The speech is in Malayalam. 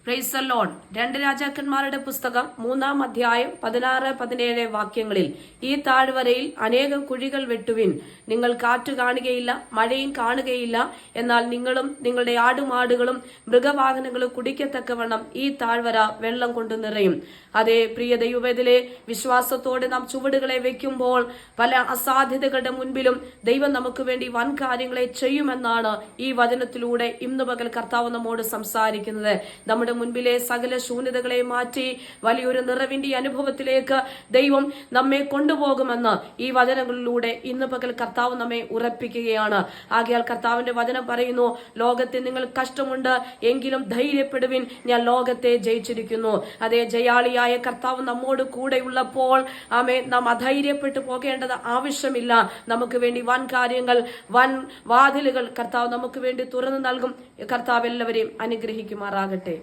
Praise the Lord. 2 രാജാക്കന്മാരുടെ പുസ്തകം 3-ാം അധ്യായം 16-17 വാക്യങ്ങളിൽ, ഈ താഴ്വരയിൽ അനേകം കുഴികൾ വെട്ടുവിൻ, നിങ്ങൾ കാറ്റ് കാണുകയില്ല, മഴയും കാണുകയില്ല, എന്നാൽ നിങ്ങളും നിങ്ങളുടെ ആടുമാടുകളും മൃഗവാഹനങ്ങളും കുടിക്കത്തക്കവണ്ണം ഈ താഴ്വര വെള്ളം കൊണ്ട് നിറയും. അതേ പ്രിയ ദൈവവേദലെ, വിശ്വാസത്തോടെ നാം ചുവടുകളെ വെക്കുമ്പോൾ പല അസാധ്യതകളുടെ മുൻപിലും ദൈവം നമുക്ക് വേണ്ടി വൻ കാര്യങ്ങളെ ചെയ്യുമെന്നാണ് ഈ വചനത്തിലൂടെ ഇന്ന് പകൽ കർത്താവ് നമ്മോട് സംസാരിക്കുന്നത്. നമ്മുടെ മുൻപിലെ സകല ശൂന്യതകളെ മാറ്റി വലിയൊരു നിറവിന്റെ അനുഭവത്തിലേക്ക് ദൈവം നമ്മെ കൊണ്ടുപോകുമെന്ന് ഈ വചനങ്ങളിലൂടെ ഇന്ന് പകൽ കർത്താവ് നമ്മെ ഉറപ്പിക്കുകയാണ്. ആകയാൽ കർത്താവിന്റെ വചനം പറയുന്നു, ലോകത്തിൽ നിങ്ങൾ കഷ്ടമുണ്ട്, എങ്കിലും ധൈര്യപ്പെടുവിൻ, ഞാൻ ലോകത്തെ ജയിച്ചിരിക്കുന്നു. അതേ, ജയാളിയായ കർത്താവ് നമ്മോട് കൂടെ ഉള്ളപ്പോൾ നാം അധൈര്യപ്പെട്ടു പോകേണ്ടത് ആവശ്യമില്ല. നമുക്ക് വേണ്ടി വൻ കാര്യങ്ങൾ, വൻ വാതിലുകൾ കർത്താവ് നമുക്ക് വേണ്ടി തുറന്നു നൽകും. കർത്താവ് എല്ലാവരെയും അനുഗ്രഹിക്കുമാറാകട്ടെ.